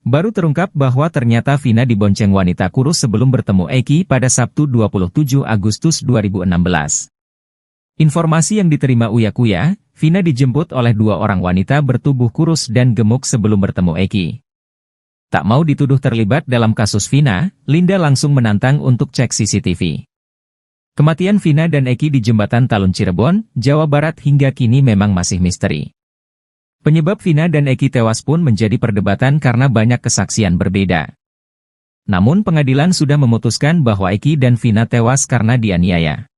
Baru terungkap bahwa ternyata Vina dibonceng wanita kurus sebelum bertemu Eki pada Sabtu 27 Agustus 2016. Informasi yang diterima Uya Kuya, Vina dijemput oleh dua orang wanita bertubuh kurus dan gemuk sebelum bertemu Eki. Tak mau dituduh terlibat dalam kasus Vina, Linda langsung menantang untuk cek CCTV. Kematian Vina dan Eki di Jembatan Talun Cirebon, Jawa Barat hingga kini memang masih misteri. Penyebab Vina dan Eki tewas pun menjadi perdebatan karena banyak kesaksian berbeda. Namun pengadilan sudah memutuskan bahwa Eki dan Vina tewas karena dianiaya.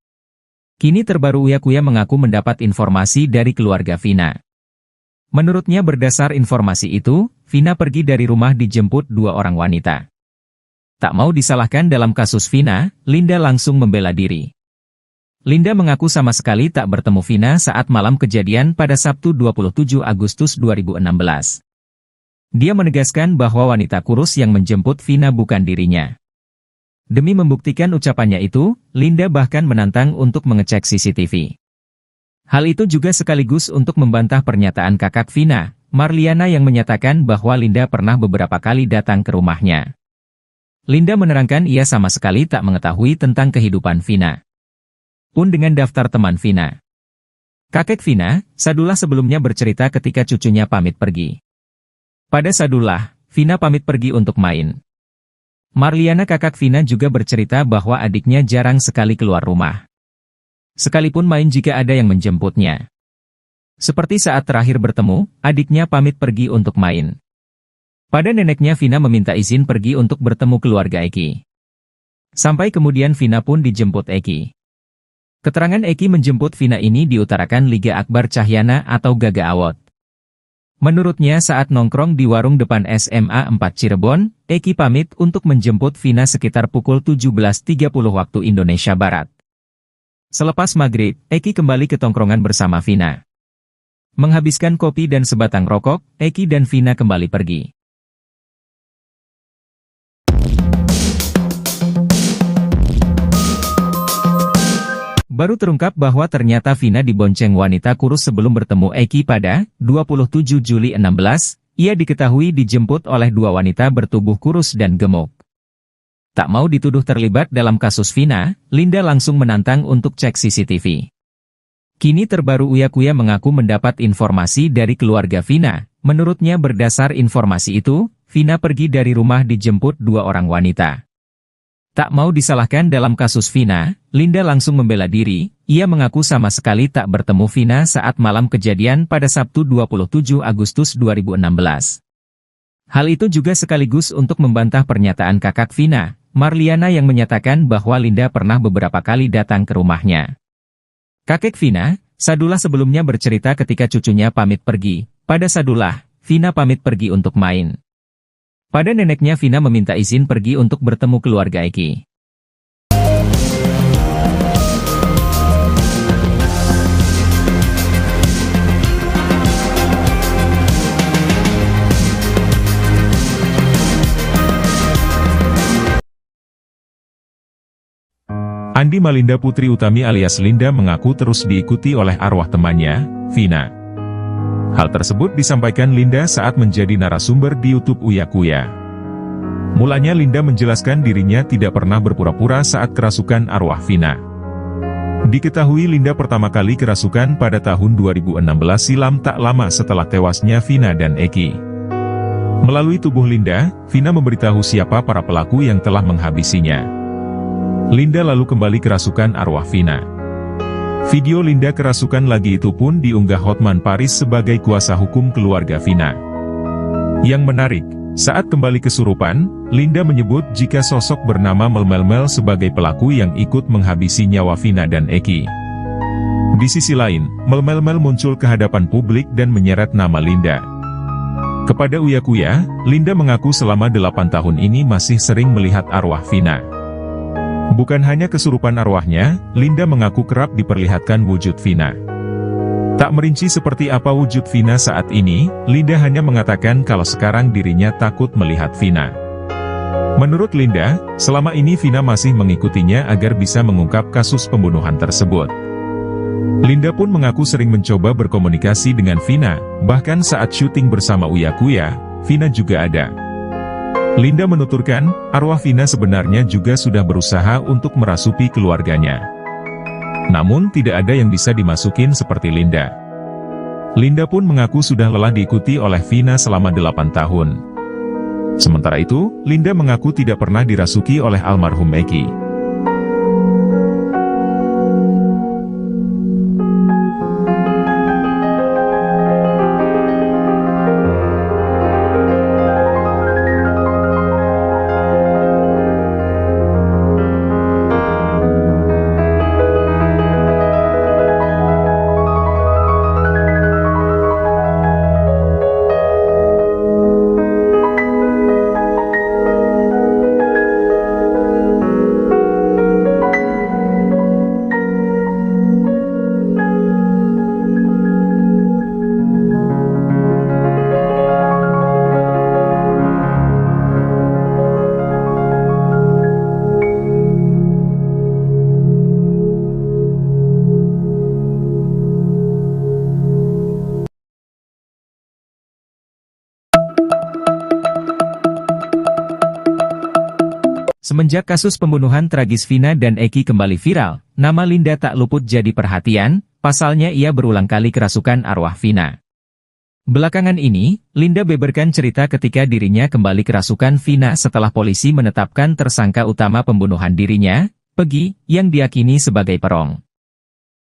Kini terbaru Uya Kuya mengaku mendapat informasi dari keluarga Vina. Menurutnya berdasar informasi itu, Vina pergi dari rumah dijemput dua orang wanita. Tak mau disalahkan dalam kasus Vina, Linda langsung membela diri. Linda mengaku sama sekali tak bertemu Vina saat malam kejadian pada Sabtu 27 Agustus 2016. Dia menegaskan bahwa wanita kurus yang menjemput Vina bukan dirinya. Demi membuktikan ucapannya itu, Linda bahkan menantang untuk mengecek CCTV. Hal itu juga sekaligus untuk membantah pernyataan kakak Vina, Marliana yang menyatakan bahwa Linda pernah beberapa kali datang ke rumahnya. Linda menerangkan ia sama sekali tak mengetahui tentang kehidupan Vina. Pun dengan daftar teman Vina. Kakek Vina, Sadullah sebelumnya bercerita ketika cucunya pamit pergi. Pada Sadullah, Vina pamit pergi untuk main. Marliana kakak Vina juga bercerita bahwa adiknya jarang sekali keluar rumah. Sekalipun main jika ada yang menjemputnya. Seperti saat terakhir bertemu, adiknya pamit pergi untuk main. Pada neneknya Vina meminta izin pergi untuk bertemu keluarga Eki. Sampai kemudian Vina pun dijemput Eki. Keterangan Eki menjemput Vina ini diutarakan Liga Akbar Cahyana atau Gaga Awot. Menurutnya saat nongkrong di warung depan SMA 4 Cirebon, Eki pamit untuk menjemput Vina sekitar pukul 17.30 waktu Indonesia Barat. Selepas maghrib, Eki kembali ke tongkrongan bersama Vina. Menghabiskan kopi dan sebatang rokok, Eki dan Vina kembali pergi. Baru terungkap bahwa ternyata Vina dibonceng wanita kurus sebelum bertemu Eki pada 27 Juli 16, ia diketahui dijemput oleh dua wanita bertubuh kurus dan gemuk. Tak mau dituduh terlibat dalam kasus Vina, Linda langsung menantang untuk cek CCTV. Kini terbaru Uya Kuya mengaku mendapat informasi dari keluarga Vina. Menurutnya berdasar informasi itu, Vina pergi dari rumah dijemput dua orang wanita. Tak mau disalahkan dalam kasus Vina, Linda langsung membela diri, ia mengaku sama sekali tak bertemu Vina saat malam kejadian pada Sabtu 27 Agustus 2016. Hal itu juga sekaligus untuk membantah pernyataan kakak Vina, Marliana yang menyatakan bahwa Linda pernah beberapa kali datang ke rumahnya. Kakek Vina, Sadullah sebelumnya bercerita ketika cucunya pamit pergi. Pada Sadullah, Vina pamit pergi untuk main. Pada neneknya Vina meminta izin pergi untuk bertemu keluarga Eki. Andi Malinda Putri Utami alias Linda mengaku terus diikuti oleh arwah temannya, Vina. Hal tersebut disampaikan Linda saat menjadi narasumber di YouTube Uya Kuya. Mulanya Linda menjelaskan dirinya tidak pernah berpura-pura saat kerasukan arwah Vina. Diketahui Linda pertama kali kerasukan pada tahun 2016 silam tak lama setelah tewasnya Vina dan Eki. Melalui tubuh Linda, Vina memberitahu siapa para pelaku yang telah menghabisinya. Linda lalu kembali kerasukan arwah Vina. Video Linda kerasukan lagi itu pun diunggah Hotman Paris sebagai kuasa hukum keluarga Vina. Yang menarik, saat kembali kesurupan, Linda menyebut jika sosok bernama Melmel sebagai pelaku yang ikut menghabisi nyawa Vina dan Eki. Di sisi lain, Melmel muncul ke hadapan publik dan menyeret nama Linda. Kepada Uya Kuya, Linda mengaku selama 8 tahun ini masih sering melihat arwah Vina. Bukan hanya kesurupan arwahnya, Linda mengaku kerap diperlihatkan wujud Vina. Tak merinci seperti apa wujud Vina saat ini, Linda hanya mengatakan kalau sekarang dirinya takut melihat Vina. Menurut Linda, selama ini Vina masih mengikutinya agar bisa mengungkap kasus pembunuhan tersebut. Linda pun mengaku sering mencoba berkomunikasi dengan Vina, bahkan saat syuting bersama Uya Kuya, Vina juga ada. Linda menuturkan, arwah Vina sebenarnya juga sudah berusaha untuk merasuki keluarganya. Namun tidak ada yang bisa dimasukin seperti Linda. Linda pun mengaku sudah lelah diikuti oleh Vina selama 8 tahun. Sementara itu, Linda mengaku tidak pernah dirasuki oleh almarhum Eki. Semenjak kasus pembunuhan tragis Vina dan Eki kembali viral, nama Linda tak luput jadi perhatian, pasalnya ia berulang kali kerasukan arwah Vina. Belakangan ini, Linda beberkan cerita ketika dirinya kembali kerasukan Vina setelah polisi menetapkan tersangka utama pembunuhan dirinya, Peggy, yang diyakini sebagai perong.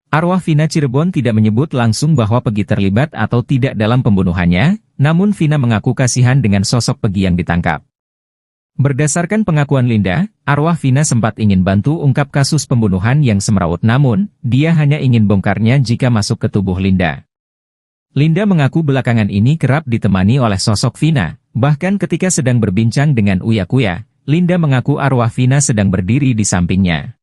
Arwah Vina Cirebon tidak menyebut langsung bahwa Peggy terlibat atau tidak dalam pembunuhannya, namun Vina mengaku kasihan dengan sosok Peggy yang ditangkap. Berdasarkan pengakuan Linda, arwah Vina sempat ingin bantu ungkap kasus pembunuhan yang semrawut namun, dia hanya ingin bongkarnya jika masuk ke tubuh Linda. Linda mengaku belakangan ini kerap ditemani oleh sosok Vina, bahkan ketika sedang berbincang dengan Uya Kuya, Linda mengaku arwah Vina sedang berdiri di sampingnya.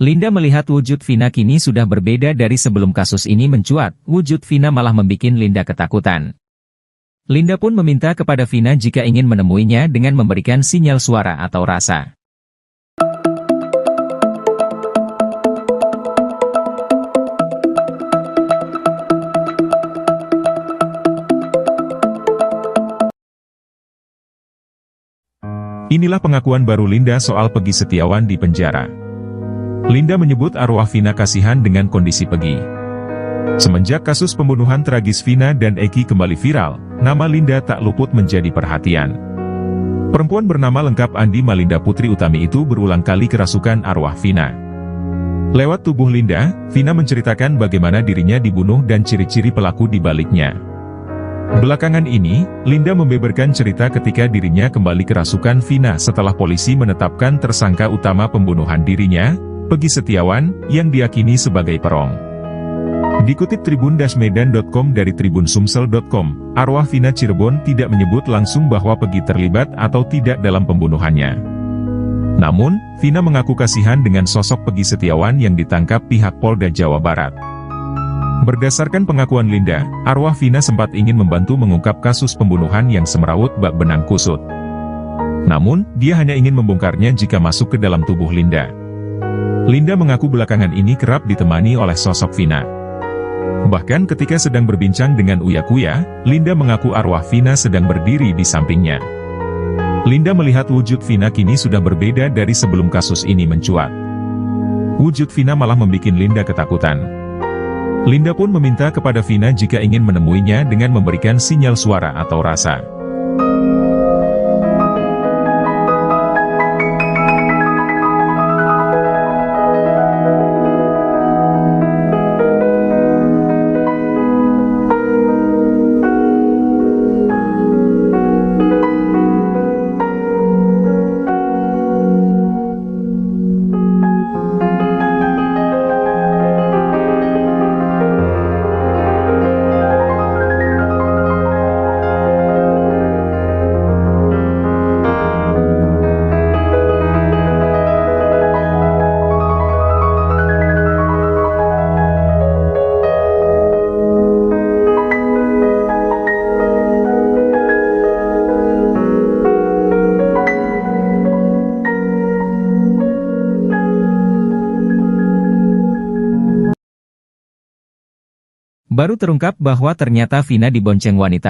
Linda melihat wujud Vina kini sudah berbeda dari sebelum kasus ini mencuat, wujud Vina malah membuat Linda ketakutan. Linda pun meminta kepada Vina jika ingin menemuinya dengan memberikan sinyal suara atau rasa. Inilah pengakuan baru Linda soal Peggy Setiawan di penjara. Linda menyebut arwah Vina kasihan dengan kondisi Peggy. Semenjak kasus pembunuhan tragis Vina dan Eki kembali viral, nama Linda tak luput menjadi perhatian. Perempuan bernama lengkap Andi Malinda Putri Utami itu berulang kali kerasukan arwah Vina. Lewat tubuh Linda, Vina menceritakan bagaimana dirinya dibunuh dan ciri-ciri pelaku di baliknya. Belakangan ini, Linda membeberkan cerita ketika dirinya kembali kerasukan Vina setelah polisi menetapkan tersangka utama pembunuhan dirinya, Peggy Setiawan, yang diyakini sebagai perong. Dikutip tribun-medan.com dari tribunsumsel.com, arwah Vina Cirebon tidak menyebut langsung bahwa Peggy terlibat atau tidak dalam pembunuhannya. Namun, Vina mengaku kasihan dengan sosok Peggy Setiawan yang ditangkap pihak Polda Jawa Barat. Berdasarkan pengakuan Linda, arwah Vina sempat ingin membantu mengungkap kasus pembunuhan yang semrawut bak benang kusut. Namun, dia hanya ingin membongkarnya jika masuk ke dalam tubuh Linda. Linda mengaku belakangan ini kerap ditemani oleh sosok Vina. Bahkan ketika sedang berbincang dengan Uya Kuya, Linda mengaku arwah Vina sedang berdiri di sampingnya. Linda melihat wujud Vina kini sudah berbeda dari sebelum kasus ini mencuat. Wujud Vina malah membuat Linda ketakutan. Linda pun meminta kepada Vina jika ingin menemuinya dengan memberikan sinyal suara atau rasa. Baru terungkap bahwa ternyata Vina dibonceng wanita